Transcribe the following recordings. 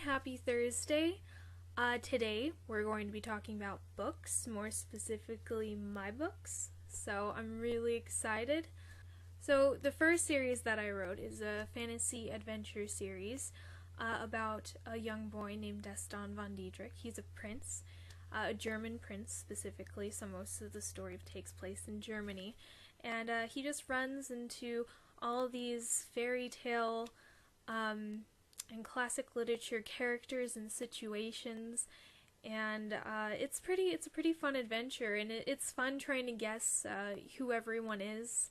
happy Thursday. Today we're going to be talking about books, more specifically my books, so I'm really excited. So the first series that I wrote is a fantasy adventure series about a young boy named Destined von Diedrich. He's a prince, a German prince specifically, so most of the story takes place in Germany, and he just runs into all these fairy tale and classic literature characters and situations, and it's a pretty fun adventure, and it's fun trying to guess who everyone is,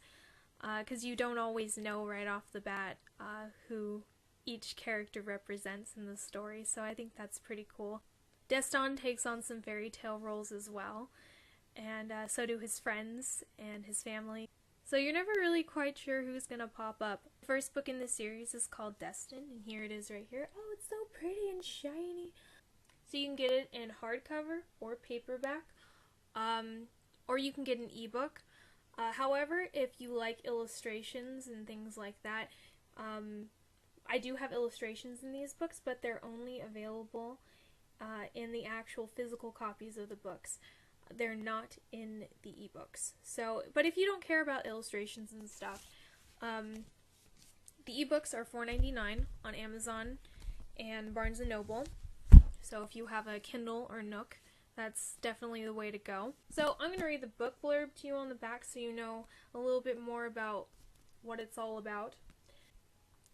because you don't always know right off the bat who each character represents in the story, so I think that's pretty cool. Destined takes on some fairy tale roles as well, and so do his friends and his family. So you're never really quite sure who's gonna pop up. The first book in the series is called Destined, and here it is right here. Oh, it's so pretty and shiny. So you can get it in hardcover or paperback, or you can get an ebook. However, if you like illustrations and things like that, I do have illustrations in these books, but they're only available in the actual physical copies of the books. They're not in the ebooks. So, but if you don't care about illustrations and stuff, the ebooks are $4.99 on Amazon and Barnes & Noble. So if you have a Kindle or Nook, that's definitely the way to go. So I'm going to read the book blurb to you on the back so you know a little bit more about what it's all about.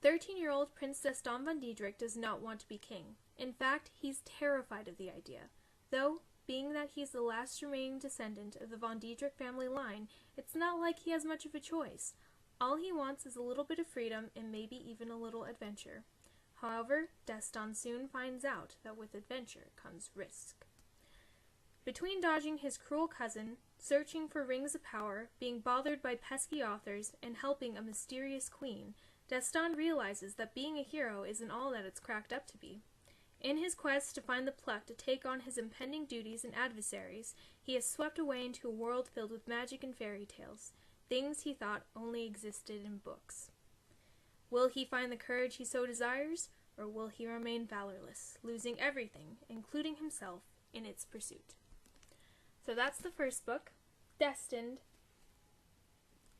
13-year-old Prince Destined von Diedrich does not want to be king. In fact, he's terrified of the idea. Though, being that he's the last remaining descendant of the von Diedrich family line, it's not like he has much of a choice. All he wants is a little bit of freedom and maybe even a little adventure. However, Destined soon finds out that with adventure comes risk. Between dodging his cruel cousin, searching for rings of power, being bothered by pesky authors, and helping a mysterious queen, Destined realizes that being a hero isn't all that it's cracked up to be. In his quest to find the pluck to take on his impending duties and adversaries, he is swept away into a world filled with magic and fairy tales, things he thought only existed in books. Will he find the courage he so desires, or will he remain valorless, losing everything, including himself, in its pursuit? So that's the first book, Destined.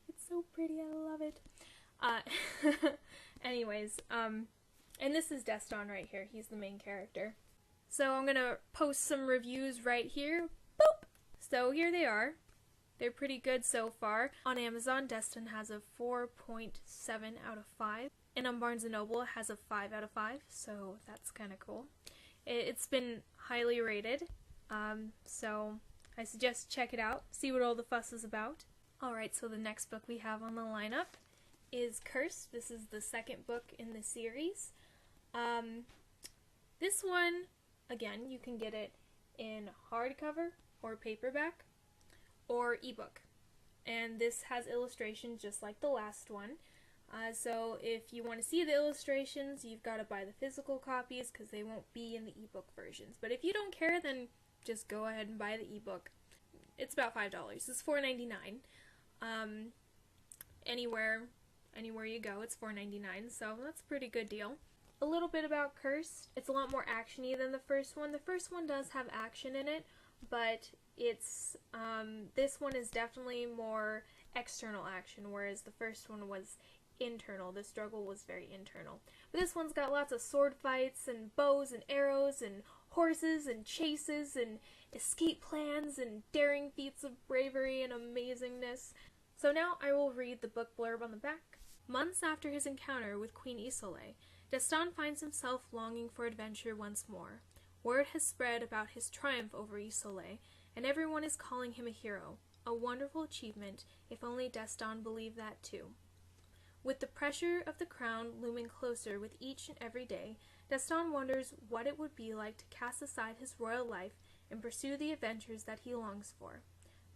It's so pretty, I love it. Anyways, and this is Destined right here. He's the main character. So I'm going to post some reviews right here. Boop! So here they are. They're pretty good so far. On Amazon, Destined has a 4.7 out of 5. And on Barnes & Noble, it has a 5 out of 5. So that's kind of cool. It's been highly rated. So I suggest check it out. See what all the fuss is about. Alright, so the next book we have on the lineup is Cursed. This is the second book in the series. This one, again, you can get it in hardcover or paperback or ebook. And this has illustrations just like the last one. So if you want to see the illustrations, you've got to buy the physical copies because they won't be in the ebook versions. But if you don't care, then just go ahead and buy the ebook. It's about $5. It's $4.99. Anywhere you go, it's $4.99, so that's a pretty good deal. A little bit about Cursed. It's a lot more action-y than the first one. The first one does have action in it, but it's this one is definitely more external action, whereas the first one was internal. The struggle was very internal. But this one's got lots of sword fights and bows and arrows and horses and chases and escape plans and daring feats of bravery and amazingness. So now I will read the book blurb on the back. Months after his encounter with Queen Isolde, Destined finds himself longing for adventure once more. Word has spread about his triumph over Isolde, and everyone is calling him a hero. A wonderful achievement, if only Destined believed that too. With the pressure of the crown looming closer with each and every day, Destined wonders what it would be like to cast aside his royal life and pursue the adventures that he longs for.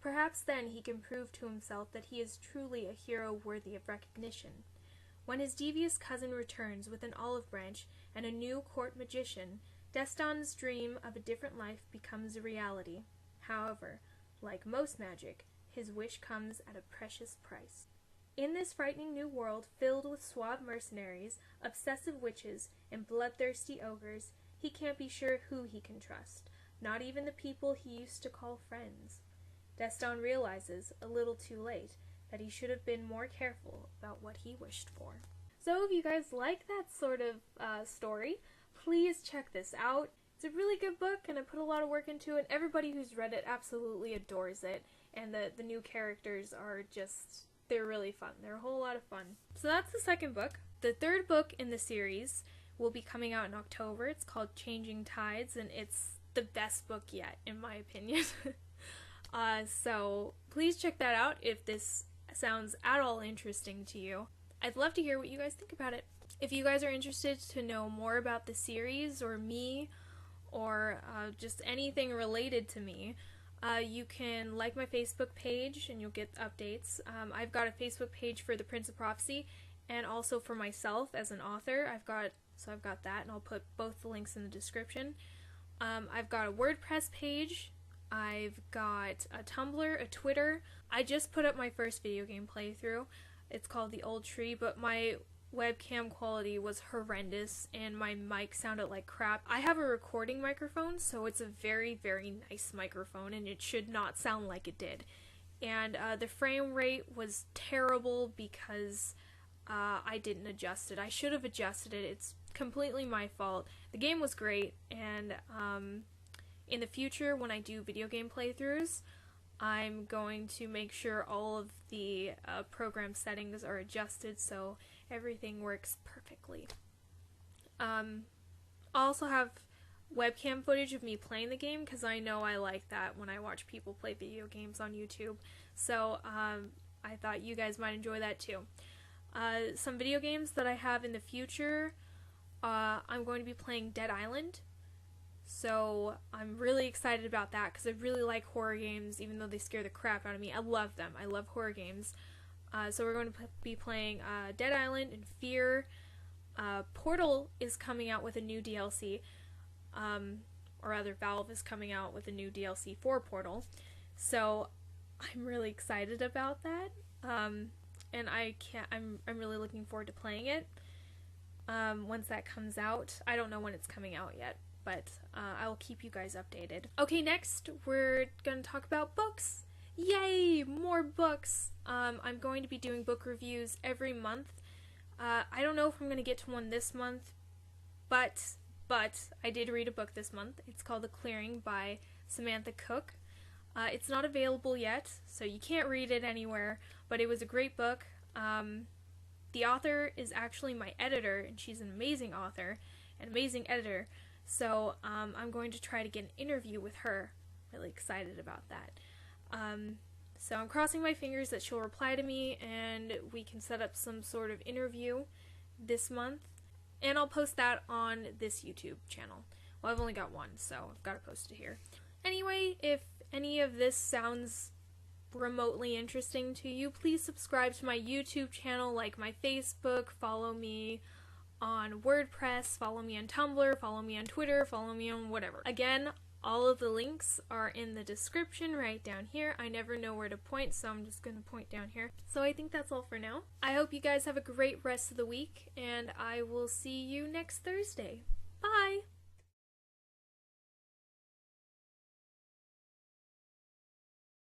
Perhaps then he can prove to himself that he is truly a hero worthy of recognition. When his devious cousin returns with an olive branch and a new court magician, Destined's dream of a different life becomes a reality. However, like most magic, his wish comes at a precious price. In this frightening new world filled with suave mercenaries, obsessive witches, and bloodthirsty ogres, He can't be sure who he can trust, not even the people he used to call friends. Destined realizes, a little too late, that he should have been more careful about what he wished for. So if you guys like that sort of story, please check this out. It's a really good book, and I put a lot of work into it. Everybody who's read it absolutely adores it, and the new characters are just, they're really fun. They're a whole lot of fun. So that's the second book. The third book in the series will be coming out in October. It's called Changing Tides, and it's the best book yet, in my opinion. So please check that out if this sounds at all interesting to you. I'd love to hear what you guys think about it. If you guys are interested to know more about the series or me or just anything related to me, you can like my Facebook page and you'll get updates. I've got a Facebook page for The Prince of Prophecy and also for myself as an author. I've got that, and I'll put both the links in the description. I've got a WordPress page. I've got a Tumblr, a Twitter. I just put up my first video game playthrough. It's called The Old Tree, but my webcam quality was horrendous and my mic sounded like crap. I have a recording microphone, so it's a very, very nice microphone, and it should not sound like it did. And the frame rate was terrible because I didn't adjust it. I should have adjusted it. It's completely my fault. The game was great, and in the future when I do video game playthroughs, I'm going to make sure all of the program settings are adjusted so everything works perfectly. I'll also have webcam footage of me playing the game because I know I like that when I watch people play video games on YouTube. So I thought you guys might enjoy that too. Some video games that I have in the future, I'm going to be playing Dead Island. So I'm really excited about that because I really like horror games, even though they scare the crap out of me. I love them. I love horror games. So we're going to be playing Dead Island and Fear. Portal is coming out with a new DLC. Or rather, Valve is coming out with a new DLC for Portal. So I'm really excited about that. And I'm really looking forward to playing it. Once that comes out. I don't know when it's coming out yet, but I will keep you guys updated. Okay, next we're going to talk about books. Yay, more books. I'm going to be doing book reviews every month. I don't know if I'm going to get to one this month, but I did read a book this month. It's called The Clearing by Samantha Cook. It's not available yet, so you can't read it anywhere, but it was a great book. The author is actually my editor, and she's an amazing author, an amazing editor. So I'm going to try to get an interview with her. Really excited about that. So I'm crossing my fingers that she'll reply to me and we can set up some sort of interview this month. And I'll post that on this YouTube channel. Well, I've only got one, so I've got to post it here. Anyway, if any of this sounds remotely interesting to you, please subscribe to my YouTube channel, like my Facebook, follow me on WordPress, follow me on Tumblr, follow me on Twitter, follow me on whatever. Again, all of the links are in the description right down here. I never know where to point, so I'm just going to point down here. So I think that's all for now. I hope you guys have a great rest of the week, and I will see you next Thursday. Bye!